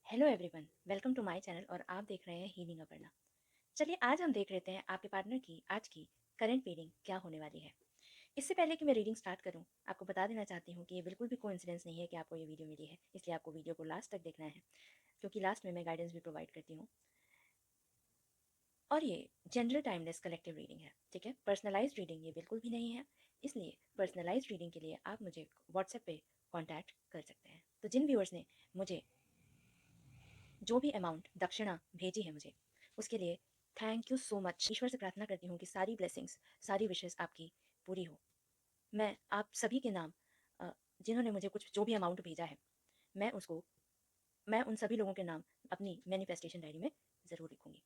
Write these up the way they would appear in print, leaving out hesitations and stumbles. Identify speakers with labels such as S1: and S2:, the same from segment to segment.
S1: Hello everyone, welcome to my channel और आप देख रहे हैं हीलिंग अपर्णा। चलिए आज हम देख लेते हैं आपके पार्टनर की आज की करंट रीडिंग क्या होने वाली है। इससे पहले कि मैं रीडिंग स्टार्ट करूं, आपको बता देना चाहती हूं कि ये बिल्कुल भी कोइंसिडेंस नहीं है कि आपको ये वीडियो मिली है, इसलिए आपको वीडियो को लास्ट तक देखना है क्योंकि लास्ट में मैं गाइडेंस भी प्रोवाइड करती हूँ। और ये जनरल टाइमलेस कलेक्टिव रीडिंग है, ठीक है। पर्सनलाइज रीडिंग ये बिल्कुल भी नहीं है, इसलिए पर्सनलाइज रीडिंग के लिए आप मुझे व्हाट्सएप पे कॉन्टैक्ट कर सकते हैं। तो जिन व्यूअर्स ने मुझे जो भी अमाउंट दक्षिणा भेजी है मुझे, उसके लिए थैंक यू सो मच। ईश्वर से प्रार्थना करती हूँ कि सारी ब्लेसिंग्स, सारी विशेस आपकी पूरी हो। मैं आप सभी के नाम जिन्होंने मुझे कुछ जो भी अमाउंट भेजा है, मैं उसको मैं उन सभी लोगों के नाम अपनी मैनिफेस्टेशन डायरी में ज़रूर लिखूंगी,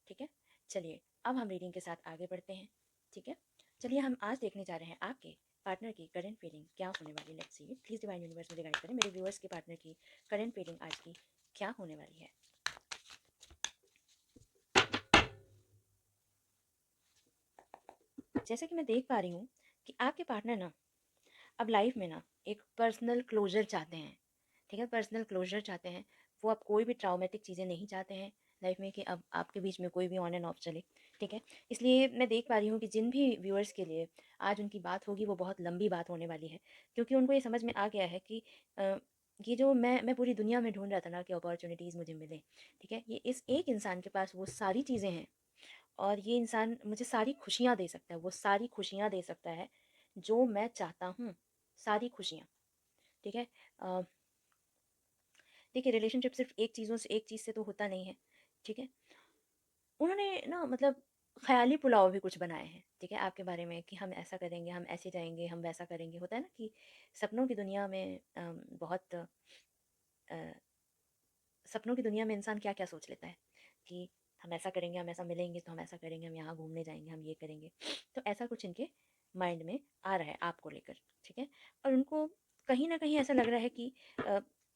S1: ठीक है। चलिए अब हम रीडिंग के साथ आगे बढ़ते हैं, ठीक है। चलिए हम आज देखने जा रहे हैं आपके पार्टनर की करंट फीलिंग क्या होने वाली। Let's see, please divine universe मुझे गाइड करें, मेरे व्यूअर्स के पार्टनर की करंट फीलिंग आज की क्या होने वाली है। जैसे कि मैं देख पा रही हूँ कि आपके पार्टनर ना अब लाइफ में ना एक पर्सनल क्लोजर चाहते हैं, ठीक है। पर्सनल क्लोजर चाहते हैं। वो अब कोई भी ट्राउमेटिक चीज़ें नहीं चाहते हैं लाइफ में कि अब आपके बीच में कोई भी ऑन एंड ऑफ चले, ठीक है। इसलिए मैं देख पा रही हूँ कि जिन भी व्यूअर्स के लिए आज उनकी बात होगी वो बहुत लंबी बात होने वाली है, क्योंकि उनको ये समझ में आ गया है कि अ, ये जो मैं पूरी दुनिया में ढूंढ रहा था ना कि अपॉर्चुनिटीज़ मुझे मिले, ठीक है। ये इस एक इंसान के पास वो सारी चीज़ें हैं और ये इंसान मुझे सारी खुशियाँ दे सकता है, वो सारी खुशियाँ दे सकता है जो मैं चाहता हूँ, सारी खुशियाँ, ठीक है। अ, देखिए रिलेशनशिप सिर्फ एक चीज़ से तो होता नहीं है, ठीक है। उन्होंने ना मतलब ख़याली पुलाव भी कुछ बनाए हैं, ठीक है, आपके बारे में कि हम ऐसा करेंगे, हम ऐसे जाएँगे, हम वैसा करेंगे। होता है ना कि सपनों की दुनिया में बहुत अ, सपनों की दुनिया में इंसान क्या-क्या सोच लेता है कि हम ऐसा करेंगे, हम ऐसा मिलेंगे तो हम ऐसा करेंगे, हम यहाँ घूमने जाएँगे, हम ये करेंगे। तो ऐसा कुछ इनके माइंड में आ रहा है आपको लेकर, ठीक है? और उनको कहीं न कहीं ऐसा लग रहा है कि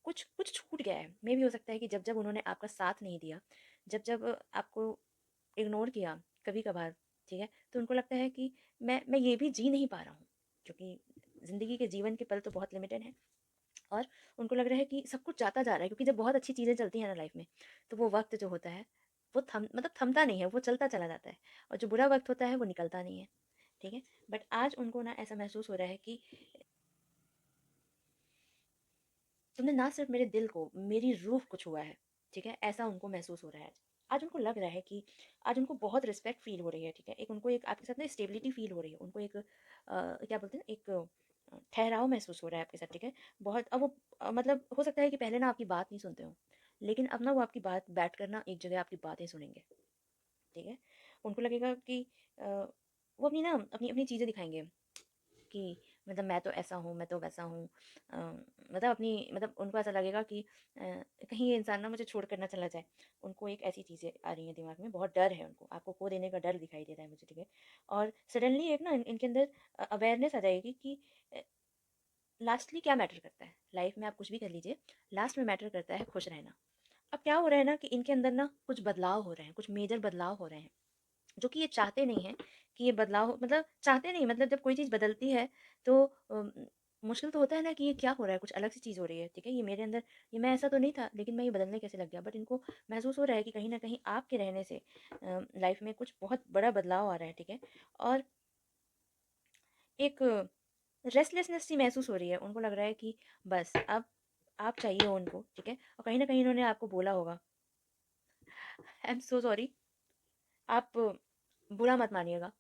S1: कुछ कुछ छूट गया है। मेबी हो सकता है कि जब-जब उन्होंने आपका साथ नहीं दिया, जब-जब आपको इग्नोर किया कभी-कभार, ठीक है? तो उनको लगता है कि मैं ये भी जी नहीं पा रहा हूँ, क्योंकि ज़िंदगी के जीवन के पल तो बहुत लिमिटेड हैं। और उनको लग रहा है कि सब कुछ जाता जा रहा है, क्योंकि जब बहुत अच्छी चीज़ें चलती हैं ना लाइफ में, तो वो वक़्त जो होता है वो थमता नहीं है, वो चलता चला जाता है। और जो बुरा वक़्त होता है वो निकलता नहीं है, ठीक है। बट आज उनको ना ऐसा महसूस हो रहा है कि तुमने ना सिर्फ मेरे दिल को, मेरी रूह को छुआ है, ठीक है, ऐसा उनको महसूस हो रहा है आज। आज उनको लग रहा है कि आज उनको बहुत रिस्पेक्ट फ़ील हो रही है, ठीक है। एक उनको एक आपके साथ ना स्टेबिलिटी फ़ील हो रही है। उनको एक क्या बोलते हैं ना, एक ठहराव महसूस हो रहा है आपके साथ, ठीक है। बहुत अब वो मतलब हो सकता है कि पहले ना आपकी बात नहीं सुनते हों, लेकिन अब ना वो आपकी बात बैठ कर ना एक जगह आपकी बातें सुनेंगे, ठीक है। उनको लगेगा कि वो अपनी ना अपनी अपनी चीज़ें दिखाएँगे कि मतलब मैं तो ऐसा हूँ, मैं तो वैसा हूँ। मतलब अपनी मतलब उनको ऐसा लगेगा कि कहीं ये इंसान ना मुझे छोड़ कर ना चला जाए। उनको एक ऐसी चीज़ें आ रही हैं दिमाग में, बहुत डर है उनको, आपको खो देने का डर दिखाई दे रहा है मुझे, ठीक है। और सडनली एक ना इनके अंदर अवेयरनेस आ जाएगी कि लास्टली क्या मैटर करता है लाइफ में। आप कुछ भी कर लीजिए, लास्ट में मैटर करता है खुश रहना। अब क्या हो रहा है ना कि इनके अंदर ना कुछ बदलाव हो रहे हैं, कुछ मेजर बदलाव हो रहे हैं, जो कि ये चाहते नहीं हैं कि ये बदलाव मतलब चाहते नहीं, मतलब जब कोई चीज़ बदलती है तो मुश्किल तो होता है ना कि ये क्या हो रहा है, कुछ अलग सी चीज़ हो रही है, ठीक है। ये मेरे अंदर, ये मैं ऐसा तो नहीं था, लेकिन मैं ये बदलने कैसे लग गया। बट इनको महसूस हो रहा है कि कहीं ना कहीं आपके रहने से लाइफ में कुछ बहुत बड़ा बदलाव आ रहा है, ठीक है। और एक रेस्टलेसनेस सी महसूस हो रही है। उनको लग रहा है कि बस अब आप चाहिए हो उनको, ठीक है। और कहीं ना कहीं इन्होंने आपको बोला होगा, आई एम सो सॉरी, आप बुरा मत मानिएगा,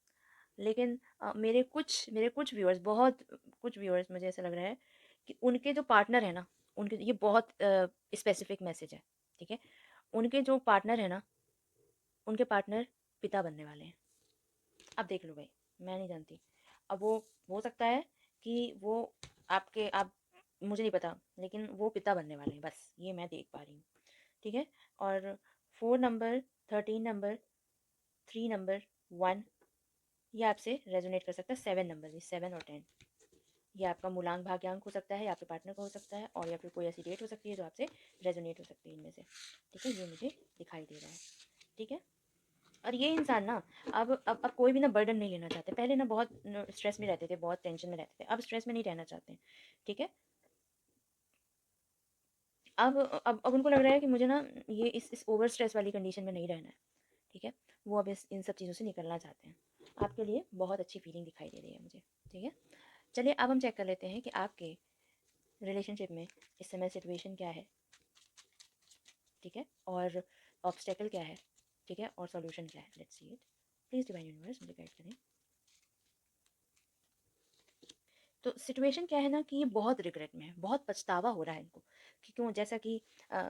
S1: लेकिन मेरे कुछ व्यूअर्स, बहुत कुछ व्यूअर्स, मुझे ऐसा लग रहा है कि उनके जो पार्टनर है ना, उनके ये बहुत स्पेसिफिक मैसेज है, ठीक है। उनके जो पार्टनर है ना, उनके पार्टनर पिता बनने वाले हैं। अब देख लो भाई, मैं नहीं जानती। अब वो हो सकता है कि वो आप मुझे नहीं पता, लेकिन वो पिता बनने वाले हैं, बस ये मैं देख पा रही हूँ, ठीक है। और 4 नंबर, 13 नंबर, 3 नंबर, 1, ये आपसे रेजोनेट कर सकता है। 7 नंबर भी, 7 और 10, ये आपका मूलांक भाग्यांक हो सकता है, या आपके पार्टनर का हो सकता है, और या फिर कोई ऐसी डेट हो सकती है जो आपसे रेजोनेट हो सकती है इनमें से, ठीक है। ये मुझे दिखाई दे रहा है, ठीक है। और ये इंसान ना अब कोई भी ना बर्डन नहीं लेना चाहते। पहले ना बहुत स्ट्रेस में रहते थे, बहुत टेंशन में रहते थे, अब स्ट्रेस में नहीं रहना चाहते हैं, ठीक है। अब उनको लग रहा है कि मुझे ना ये इस ओवर स्ट्रेस वाली कंडीशन में नहीं रहना है, ठीक है? वो अब इस इन सब चीज़ों से निकलना चाहते हैं। आपके लिए बहुत अच्छी फीलिंग दिखाई दे रही है मुझे, ठीक है? चलिए अब हम चेक कर लेते हैं कि आपके रिलेशनशिप में इस समय सिचुएशन क्या है, ठीक है? और ऑब्स्टेकल क्या है, ठीक है? और सॉल्यूशन क्या है? Let's see it. Please divine universe मुझे गाइड करें। तो सिचुएशन क्या है ना कि ये बहुत रिग्रेट में है, बहुत पछतावा हो रहा है इनको कि क्यों, जैसा कि अ,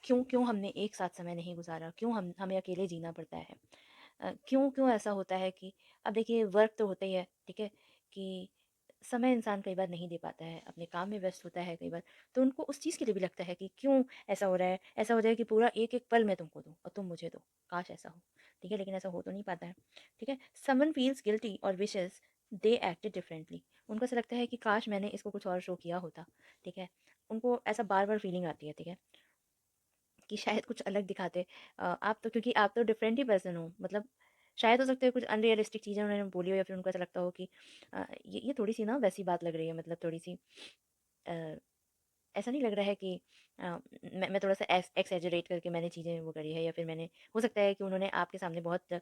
S1: क्यों क्यों हमने एक साथ समय नहीं गुजारा, क्यों हमें अकेले जीना पड़ता है, क्यों क्यों ऐसा होता है कि अब देखिए वर्क तो होता ही है, ठीक है, कि समय इंसान कई बार नहीं दे पाता है, अपने काम में व्यस्त होता है कई बार, तो उनको उस चीज़ के लिए भी लगता है कि क्यों ऐसा हो रहा है, ऐसा हो जाए कि पूरा एक एक पल मैं तुमको दूँ और तुम मुझे दो, काश ऐसा हो, ठीक है, लेकिन ऐसा हो तो नहीं पाता है, ठीक है। समवन फील्स गिल्टी और विशेस दे एक्टेड डिफरेंटली, उनको ऐसा लगता है कि काश मैंने इसको कुछ और शो किया होता, ठीक है, उनको ऐसा बार बार फीलिंग आती है, ठीक है, कि शायद कुछ अलग दिखाते। आप तो, क्योंकि आप तो डिफरेंट ही पर्सन हो, मतलब शायद हो सकता है कुछ अनरियलिस्टिक चीज़ें उन्होंने बोली हो या फिर उनको ऐसा लगता हो कि ये थोड़ी सी ना वैसी बात लग रही है, मतलब थोड़ी सी अ, ऐसा नहीं लग रहा है कि मैं थोड़ा सा एक्सेजरेट करके मैंने चीज़ें वो करी है, या फिर मैंने, हो सकता है कि उन्होंने आपके सामने बहुत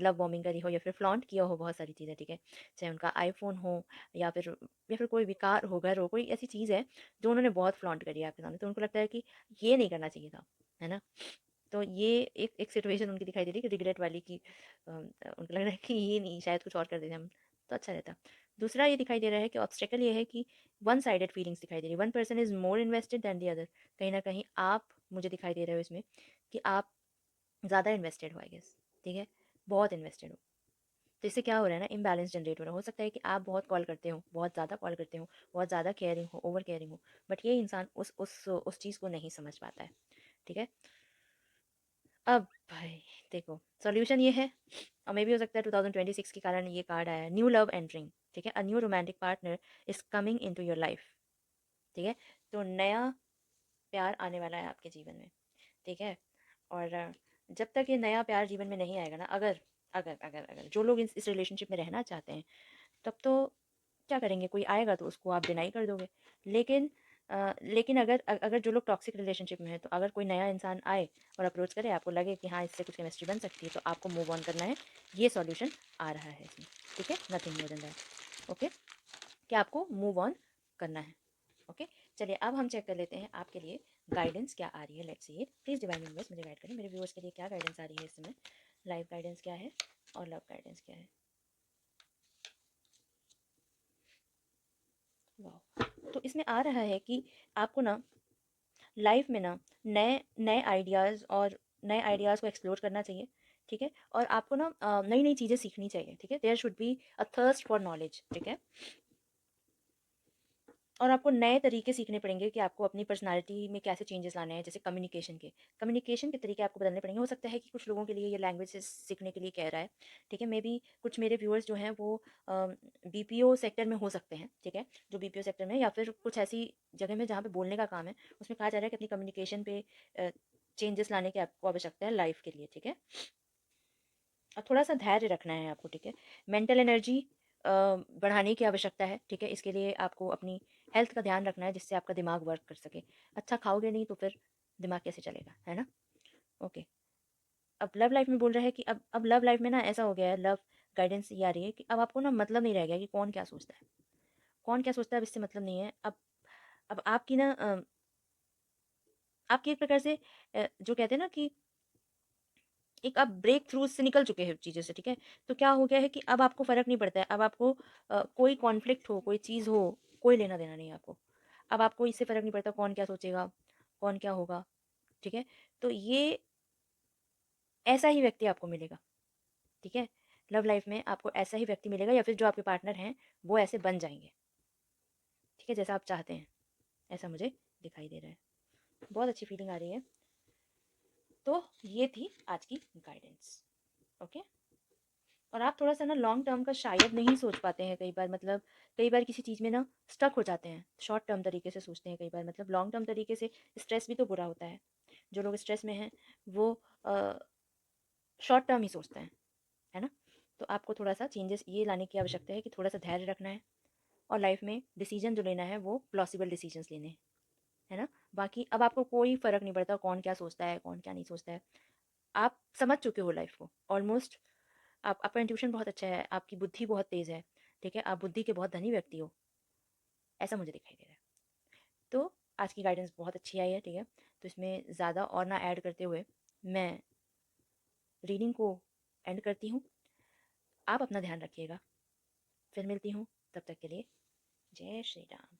S1: लव बॉम्बिंग करी हो या फिर फ्लॉन्ट किया हो बहुत सारी चीज़ें, ठीक है, चाहे उनका आईफोन हो या फिर कोई भी कार हो, घर हो, कोई ऐसी चीज़ है जो उन्होंने बहुत फ्लॉन्ट करी है आपके सामने, तो उनको लगता है कि ये नहीं करना चाहिए था, है ना? तो ये एक एक सिचुएशन उनकी दिखाई दे रही है कि रिग्रेट वाली, कि उनको लग रहा है कि ये नहीं, शायद कुछ और कर देते हम तो अच्छा रहता। दूसरा ये दिखाई दे रहा है कि ऑब्स्टेकल ये है कि वन साइडेड फीलिंग्स दिखाई दे रही है, one person is more invested than the other, कहीं ना कहीं आप, मुझे दिखाई दे रहे हो इसमें कि आप ज़्यादा इन्वेस्टेड हो, आई गेस, ठीक है, बहुत इन्वेस्टेड हो। तो इससे क्या हो रहा है ना, इम्बैलेंस जनरेट हो रहा है। हो सकता है कि आप बहुत कॉल करते हो, बहुत ज़्यादा कॉल करते हो, बहुत ज़्यादा केयरिंग हो, ओवर केयरिंग हो, बट ये इंसान उस चीज़ को नहीं समझ पाता है, ठीक है। अब भाई देखो, सॉल्यूशन ये है, और मे भी हो सकता है 2026 के कारण ये कार्ड आया है, न्यू लव एंटरिंग, ठीक है, a new romantic partner is coming into your life, ठीक है, तो नया प्यार आने वाला है आपके जीवन में, ठीक है। और जब तक ये नया प्यार जीवन में नहीं आएगा ना, अगर अगर अगर अगर जो लोग इस रिलेशनशिप में रहना चाहते हैं, तब तो क्या करेंगे, कोई आएगा तो उसको आप डिनाई कर दोगे, लेकिन लेकिन अगर जो लोग टॉक्सिक रिलेशनशिप में है, तो अगर कोई नया इंसान आए और अप्रोच करे, आपको लगे कि हाँ इससे कुछ केमिस्ट्री बन सकती है, तो आपको मूव ऑन करना है, ये सॉल्यूशन आ रहा है इसमें, ठीक है, nothing more than that, okay, कि आपको मूव ऑन करना है, ओके। चलिए अब हम चेक कर लेते हैं आपके लिए गाइडेंस क्या आ रही है, let's see it. Please divine universe मुझे गाइड करें, मेरे व्यूअर्स के लिए क्या गाइडेंस आ रही है इस समय, लाइफ गाइडेंस क्या है और लव गाइडेंस क्या है। वाह, तो इसमें आ रहा है कि आपको ना लाइफ में ना नए नए आइडियाज़ और नए आइडियाज़ को एक्सप्लोर करना चाहिए, ठीक है, और आपको ना नई नई चीज़ें सीखनी चाहिए, ठीक है, there should be a thirst for knowledge, ठीक है, और आपको नए तरीके सीखने पड़ेंगे कि आपको अपनी पर्सनालिटी में कैसे चेंजेस लाने हैं, जैसे कम्युनिकेशन के तरीके आपको बदलने पड़ेंगे। हो सकता है कि कुछ लोगों के लिए ये लैंग्वेज सीखने के लिए कह रहा है, ठीक है, मे बी कुछ मेरे व्यूअर्स जो हैं वो बीपीओ सेक्टर में हो सकते हैं, ठीक है, जो बीपीओ सेक्टर में या फिर कुछ ऐसी जगह में जहाँ पे बोलने का काम है, उसमें कहा जा रहा है कि अपनी कम्युनिकेशन पे चेंजेस लाने की आपको आवश्यकता है लाइफ के लिए, ठीक है, और थोड़ा सा धैर्य रखना है आपको, ठीक है, मेंटल एनर्जी बढ़ाने की आवश्यकता है, ठीक है, इसके लिए आपको अपनी हेल्थ का ध्यान रखना है, जिससे आपका दिमाग वर्क कर सके। अच्छा खाओगे नहीं तो फिर दिमाग कैसे चलेगा, है ना? ओके। अब लव लाइफ में बोल रहा है कि अब लव लाइफ में ना ऐसा हो गया है, लव गाइडेंस ये आ रही है कि अब आपको ना मतलब नहीं रह गया कि कौन क्या सोचता है, कौन क्या सोचता है, अब इससे मतलब नहीं है। अब आपकी ना आपकी एक प्रकार से जो कहते हैं ना कि एक आप ब्रेक थ्रू से निकल चुके हैं चीज़ों से, ठीक है? तो क्या हो गया है कि अब आपको फ़र्क नहीं पड़ता है, अब आपको कोई कॉन्फ्लिक्ट हो, कोई चीज़ हो, कोई लेना-देना नहीं है आपको। अब आपको इससे फ़र्क नहीं पड़ता कौन क्या सोचेगा, कौन क्या होगा, ठीक है? तो ये ऐसा ही व्यक्ति आपको मिलेगा, ठीक है? लव लाइफ़ में आपको ऐसा ही व्यक्ति मिलेगा या फिर जो आपके पार्टनर हैं, वो ऐसे बन जाएँगे, ठीक है? जैसा आप चाहते हैं, ऐसा मुझे दिखाई दे रहा है। बहुत अच्छी फीलिंग आ रही है। तो ये थी आज की गाइडेंस, ओके? और आप थोड़ा-सा ना लॉन्ग टर्म का शायद नहीं सोच पाते हैं कई बार, मतलब कई बार किसी चीज़ में ना स्टक हो जाते हैं। शॉर्ट टर्म तरीके से सोचते हैं कई बार, मतलब लॉन्ग टर्म तरीके से स्ट्रेस भी तो बुरा होता है। जो लोग स्ट्रेस में हैं वो अ, शॉर्ट टर्म ही सोचते हैं, है ना? तो आपको थोड़ा-सा चेंजेस ये लाने की आवश्यकता है कि थोड़ा-सा धैर्य रखना है और लाइफ में डिसीज़न जो लेना है वो प्लॉसिबल डिसीज़न्स लेने हैं, है ना? बाकी अब आपको कोई फ़र्क नहीं पड़ता कौन क्या सोचता है, कौन क्या नहीं सोचता है। आप समझ चुके हो लाइफ़ को ऑलमोस्ट। आप आपका इंट्यूशन बहुत अच्छा है, आपकी बुद्धि बहुत तेज़ है, ठीक है? आप बुद्धि के बहुत धनी व्यक्ति हो, ऐसा मुझे दिखाई दे रहा है। तो आज की गाइडेंस बहुत अच्छी आई है, ठीक है? तो इसमें ज़्यादा और ना ऐड करते हुए मैं रीडिंग को एंड करती हूँ। आप अपना ध्यान रखिएगा। फिर मिलती हूँ, तब तक के लिए जय श्री राम।